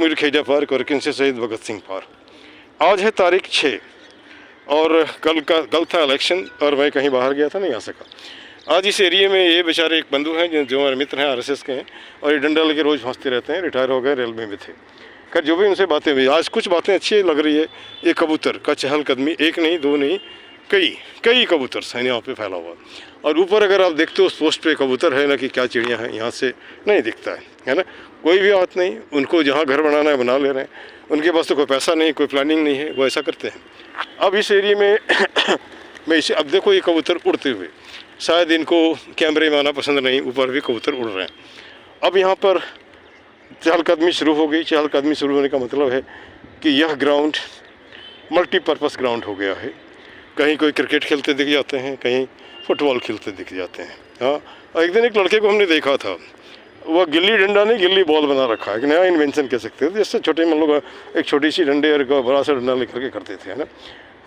Mir खेजा park और किनसे शहीद भगत सिंह पार्क। आज है तारीख 6 और कल था इलेक्शन और मैं कहीं बाहर गया था, नहीं आ सका। आज इस एरिया में ये बेचारे एक बंधु हैं जो हमारे मित्र हैं, आरएसएस के हैं, और ये डंडा लेके रोज़ हंसते रहते हैं, रिटायर हो गए, रेलवे में थे। खैर जो भी उनसे बातें हुई, आज कुछ बातें अच्छी लग रही है। ये कबूतर का चहलकदमी, एक नहीं दो नहीं, कई कबूतर हैं यहाँ पे फैला हुआ। और ऊपर अगर आप देखते हो उस पोस्ट पे कबूतर है ना कि क्या चिड़िया हैं, यहाँ से नहीं दिखता है ना। कोई भी बात नहीं, उनको जहाँ घर बनाना है बना ले रहे हैं, उनके पास तो कोई पैसा नहीं, कोई प्लानिंग नहीं है, वो ऐसा करते हैं। अब इस एरिया में मैं इसे, अब देखो ये कबूतर उड़ते हुए, शायद इनको कैमरे में आना पसंद नहीं, ऊपर भी कबूतर उड़ रहे हैं। अब यहाँ पर चहलकदमी शुरू हो गई। चहलकदमी शुरू होने का मतलब है कि यह ग्राउंड मल्टीपर्पज़ ग्राउंड हो गया है। कहीं कोई क्रिकेट खेलते दिख जाते हैं, कहीं फुटबॉल खेलते दिख जाते हैं। हाँ, और एक दिन एक लड़के को हमने देखा था, वह गिल्ली डंडा नहीं गिल्ली बॉल बना रखा है, एक नया इन्वेंशन कह सकते हैं, जिससे छोटे हम लोग एक छोटी सी डंडे और बड़ा सा डंडा लेकर के करते थे, है ना।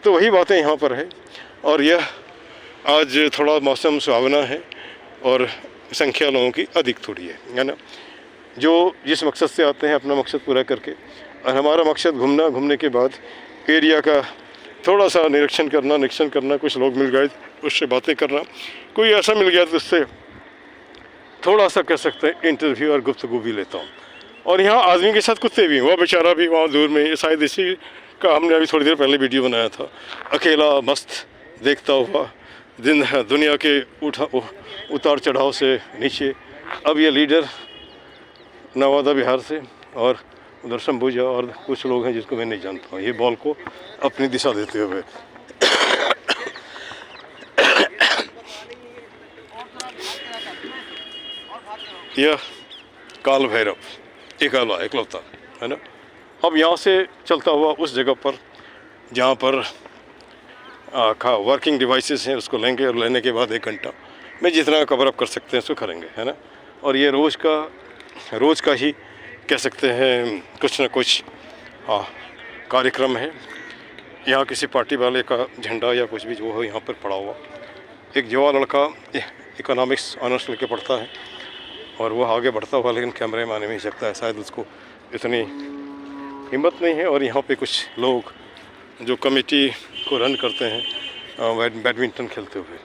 तो वही बातें यहाँ पर है। और यह आज थोड़ा मौसम सुहावना है और संख्या लोगों की अधिक थोड़ी है ना, जो जिस मकसद से आते हैं अपना मकसद पूरा करके। और हमारा मकसद घूमने के बाद एरिया का थोड़ा सा निरीक्षण करना, कुछ लोग मिल गए उससे बातें करना, कोई ऐसा मिल गया तो उससे थोड़ा सा कह सकते हैं इंटरव्यू और गुफ्तगू भी लेता हूँ। और यहाँ आदमी के साथ कुत्ते भी हैं, वह बेचारा भी वहाँ दूर में, शायद इसी का हमने अभी थोड़ी देर पहले वीडियो बनाया था, अकेला मस्त देखता हुआ दुनिया के उतार चढ़ाव से नीचे। अब ये लीडर नवादा बिहार से और उधर शंभुजा और कुछ लोग हैं जिसको मैं नहीं जानता हूँ, ये बॉल को अपनी दिशा देते हुए। यह काल भैरव एकलौता है ना। अब यहाँ से चलता हुआ उस जगह पर जहाँ पर वर्किंग डिवाइसेस हैं उसको लेंगे, और लेने के बाद 1 घंटा में जितना कवर अप कर सकते हैं उसको करेंगे, है ना। और ये रोज़ का ही कह सकते हैं कुछ ना कुछ कार्यक्रम है। यहाँ किसी पार्टी वाले का झंडा या कुछ भी जो हो यहाँ पर पड़ा हुआ। एक युवा लड़का इकोनॉमिक्स ऑनर्स लेके पढ़ता है और वह आगे बढ़ता हुआ, लेकिन कैमरे में आने नहीं सकता है, शायद उसको इतनी हिम्मत नहीं है। और यहाँ पे कुछ लोग जो कमेटी को रन करते हैं बैडमिंटन खेलते हुए।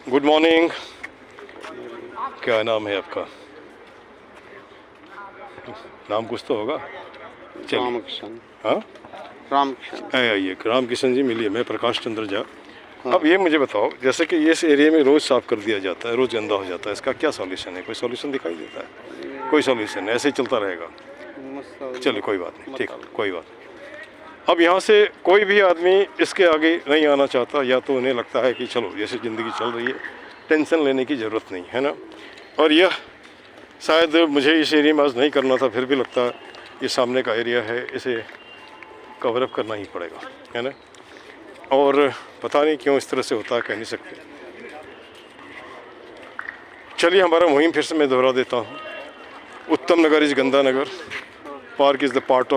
गुड मॉर्निंग, क्या नाम है आपका? नाम कुछ तो होगा। रामकिशन। हाँ, रामकिशन। आइए, रामकिशन जी मिलिए, मैं प्रकाश चंद्र झा। हाँ। अब ये मुझे बताओ, जैसे कि इस एरिया में रोज़ साफ़ कर दिया जाता है, रोज़ गंदा हो जाता है, इसका क्या सॉल्यूशन है? कोई सॉल्यूशन दिखाई देता है? कोई सॉल्यूशन ऐसे ही चलता रहेगा? चलिए कोई बात नहीं, ठीक, कोई बात नहीं। अब यहाँ से कोई भी आदमी इसके आगे नहीं आना चाहता, या तो उन्हें लगता है कि चलो जैसे ज़िंदगी चल रही है, टेंशन लेने की ज़रूरत नहीं है ना। और यह शायद मुझे इस एरिया में आज नहीं करना था, फिर भी लगता है ये सामने का एरिया है, इसे कवर अप करना ही पड़ेगा, है ना। और पता नहीं क्यों इस तरह से होता है, कह नहीं सकते। चलिए हमारा मुहिम फिर से मैं दोहरा देता हूँ। उत्तम नगर इज़ गंदा नगर, park is the part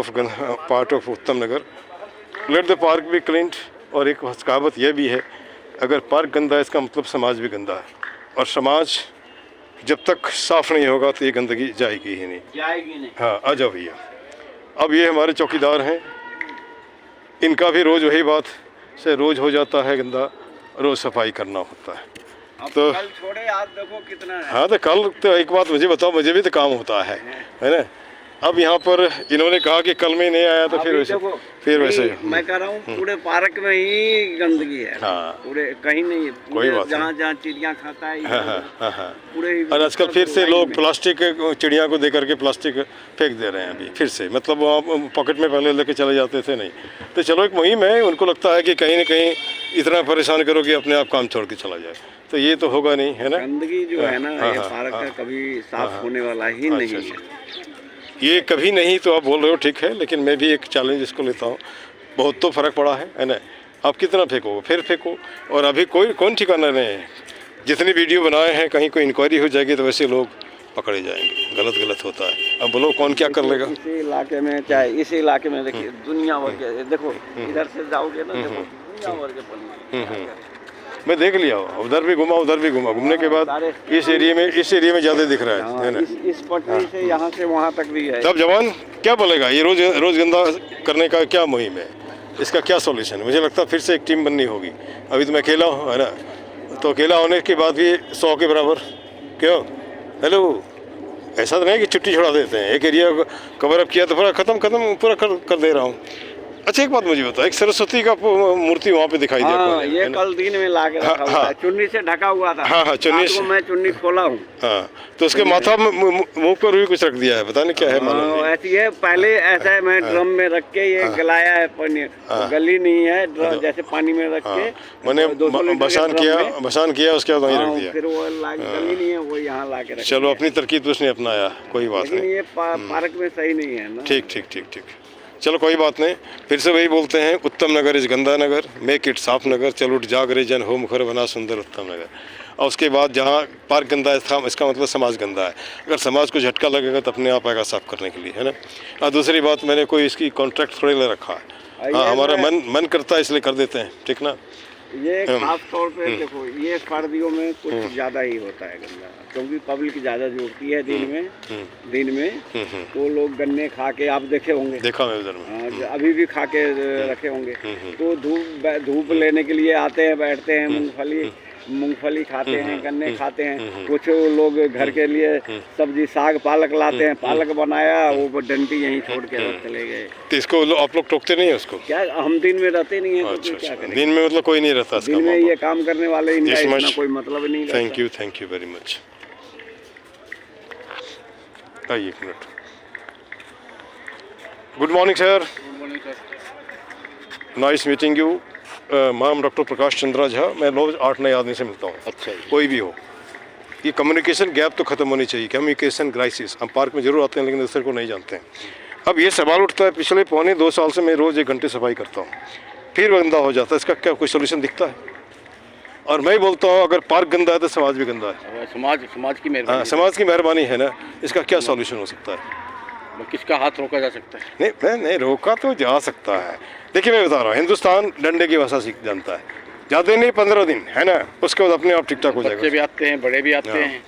of Uttam Nagar, let the park be cleaned. और एक कहावत यह भी है, अगर पार्क गंदा है इसका मतलब समाज भी गंदा है, और समाज जब तक साफ़ नहीं होगा तो ये गंदगी जाएगी ही नहीं। हाँ, आ जाओ भैया। अब ये हमारे चौकीदार हैं, इनका भी रोज़ वही बात से रोज़ हो जाता है गंदा, रोज़ सफाई करना होता है। तो कल छोड़े, आज देखो कितना है। हाँ, तो कल तो एक बात मुझे बताओ, मुझे भी तो काम होता है ना। अब यहाँ पर इन्होंने कहा कि कल में नहीं आया तो फिर वैसे मैं कह रहा हूँ पूरे पार्क में ही गंदगी है। हाँ, पूरे कहीं नहीं, कोई बात जहाँ चिड़िया खाता है। हाँ। पूरे। और आजकल फिर से लोग प्लास्टिक चिड़िया को दे करके प्लास्टिक फेंक दे रहे हैं अभी फिर से, मतलब वहाँ पॉकेट में पहले लेके चले जाते थे नहीं। तो चलो एक मुहिम है, उनको लगता है कि कहीं ना कहीं इतना परेशान करो कि अपने आप काम छोड़ के चला जाए, तो ये तो होगा नहीं, है ना। गंदगी जो है ना, ये पार्क का कभी साफ होने वाला ही नहीं है। ये कभी नहीं, तो आप बोल रहे हो ठीक है, लेकिन मैं भी एक चैलेंज इसको लेता हूँ। बहुत तो फ़र्क पड़ा है ना। आप कितना फेंको, फिर फेंको, और अभी कौन ठिकाना नहीं है। जितनी वीडियो बनाए हैं, कहीं कोई इंक्वायरी हो जाएगी तो वैसे लोग पकड़े जाएंगे। गलत होता है। अब बोलो कौन क्या कर लेगा। इसी इलाके में, चाहे इसी इलाके में देखिए दुनिया भर के, देखो इधर से जाओगे ना, देखो दुनिया भर के पन्ने। मैं देख लिया हूँ, उधर भी घूमा उधर भी घूमा, घूमने के बाद इस एरिया में ज़्यादा दिख रहा है ना। इस पटरी से यहाँ से वहाँ तक भी है। तब जवान क्या बोलेगा, ये रोज़ गंदा करने का क्या मुहिम है, इसका क्या सॉल्यूशन है? मुझे लगता है फिर से एक टीम बननी होगी। अभी तो मैं अकेला हूँ, है ना, तो अकेला होने के बाद भी 100 के बराबर। क्यों? हेलो, ऐसा तो नहीं कि छुट्टी छुड़ा देते हैं, एक एरिया कवर अप किया तो पूरा खत्म पूरा कर दे रहा हूँ। अच्छा, एक बात मुझे बता, एक सरस्वती का मूर्ति वहाँ पे दिखाई दिया। हाँ, ये कल दिन में ला के रखा हुआ है, चुन्नी से ढका हुआ था। हाँ, चुन्नी से। मैं चुन्नी खोला हूँ। हाँ, तो उसके माथा मुंह पर भी कुछ रख दिया है, पता नहीं क्या है, मालूम नहीं। ऐसी है, पहले ऐसा है, मैं ड्रम में रख के ये गलाया है पनीर, गली नहीं है, जैसे पानी में रख के मैंने बसान किया, उसके बाद वहीं रख दिया। फिर वो गली नहीं है, वो यहाँ ला के रख। चलो, अपनी तरकीब तो उसने अपनाया, कोई बात नहीं। ये पार्क में सही नहीं है ना। ठीक, चलो कोई बात नहीं। फिर से वही बोलते हैं, उत्तम नगर इज गंदा नगर, मेक इट साफ नगर, चल उठ जाग रे जन हो मुखर बना सुंदर उत्तम नगर। और उसके बाद जहाँ पार्क गंदा है, इसका मतलब समाज गंदा है। अगर समाज को झटका लगेगा तो अपने आप आएगा साफ करने के लिए, है ना। और दूसरी बात, मैंने कोई इसकी कॉन्ट्रैक्ट थोड़ी ले रखा है। हाँ, हमारा मन करता है इसलिए कर देते हैं, ठीक ना। ये खास तौर पे देखो, ये सर्दियों में कुछ ज़्यादा ही होता है गंदा, क्योंकि पब्लिक ज़्यादा जुड़ती है दिन में तो लोग गन्ने खा के, आप देखे होंगे, देखा मैं उधर में, अभी भी खा के रखे होंगे। तो धूप लेने के लिए आते हैं, बैठते हैं, मूंगफली खाते हैं, गन्ने खाते हैं। कुछ लोग घर के लिए सब्जी साग पालक लाते हैं, पालक बनाया, वो डंडी यहीं छोड़ के चले गए। तो इसको आप लोग टोकते नहीं है उसको? क्या, हम दिन में रहते नहीं है, तो क्या करें? दिन में मतलब कोई नहीं रहता दिन में, ये काम करने वाले, इनका इतना कोई मतलब नहीं रहता। Thank you very much. आइए एक मिनट। Good morning sir. Nice meeting you. Ma'am doctor Prakash Chandra Jha. मैं रोज 8 नए आदमी से मिलता हूँ। अच्छा, कोई भी हो। ये कम्युनिकेशन गैप तो खत्म होनी चाहिए, कम्युनिकेशन क्राइसिस। हम पार्क में जरूर आते हैं लेकिन दूसरे को नहीं जानते हैं। अब ये सवाल उठता है, पिछले 1.25 साल से मैं रोज़ 1 घंटे सफाई करता हूँ, फिर गंदा हो जाता है, इसका क्या कोई सोल्यूशन दिखता है? और मैं बोलता हूँ, अगर पार्क गंदा है तो समाज भी गंदा है। समाज की मेहरबानी। हाँ, समाज की मेहरबानी है ना। इसका क्या सॉल्यूशन हो सकता है? किसका हाथ रोका जा सकता है? नहीं, रोका तो जा सकता है। देखिए, मैं बता रहा हूँ, हिंदुस्तान डंडे की भाषा सीख जानता है। ज़्यादा नहीं, 15 दिन, है ना, उसके बाद अपने आप ठीक ठाक हो जाएगा। बच्चे भी आते हैं, बड़े भी आते हैं,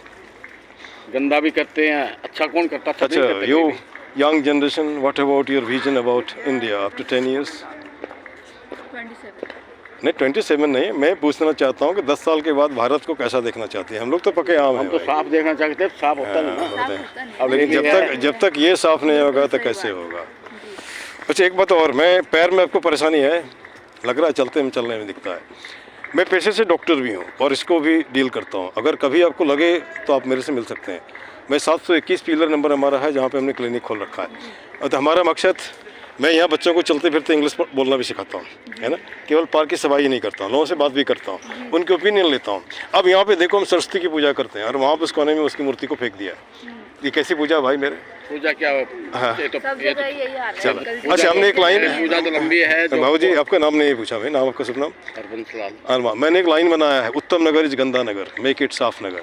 गंदा भी करते हैं। अच्छा कौन करता? अच्छा, you young generation, what about your vision about India after 10 years? 27। नहीं, 27 नहीं, मैं पूछना चाहता हूँ कि 10 साल के बाद भारत को कैसा देखना चाहते हैं? हम लोग तो पके आम हैं। हम तो साफ देखना चाहते हैं, साफ होता नहीं ना। लेकिन जब तक ये साफ नहीं होगा तो कैसे होगा? अच्छा, एक बात और, मैं पैर में आपको परेशानी है लग रहा है, चलने में दिखता है। मैं पेशे से डॉक्टर भी हूँ और इसको भी डील करता हूँ। अगर कभी आपको लगे तो आप मेरे से मिल सकते हैं। मैं 721 पीलर नंबर हमारा है, जहाँ पे हमने क्लिनिक खोल रखा है। और तो हमारा मकसद, मैं यहाँ बच्चों को चलते फिरते इंग्लिश बोलना भी सिखाता हूँ, है ना। केवल पार्क की सफाई नहीं करता हूँ, लोगों से बात भी करता हूँ, उनके ओपिनियन लेता हूँ। अब यहाँ पे देखो, हम सरस्वती की पूजा करते हैं और वहाँ पे उस कोने में उसकी मूर्ति को फेंक दिया। ये कैसी पूजा भाई मेरे? पूजा क्या? हाँ, चलो। अच्छा, हमने एक लाइन, पूजा तो लंबी है। बाबू जी, आपका नाम नहीं पूछा मैं, नाम आपका शुभ नाम? अरमान। मैंने एक लाइन बनाया है, उत्तम नगर इज गंदा नगर, मेक इट साफ नगर,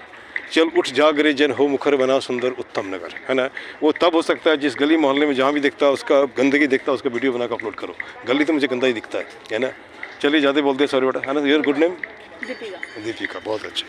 चल उठ जाग रे जन हो मुखर बना सुंदर उत्तम नगर, है ना। वो तब हो सकता है जिस गली मोहल्ले में जहाँ भी दिखता है, उसका गंदगी दिखता है, उसका वीडियो बना कर अपलोड करो। गली तो मुझे गंदा ही दिखता है ना। चलिए, ज़्यादा बोलते हैं, सॉरी बेटा, है ना। Your good name? Deepika. Deepika, बहुत अच्छा।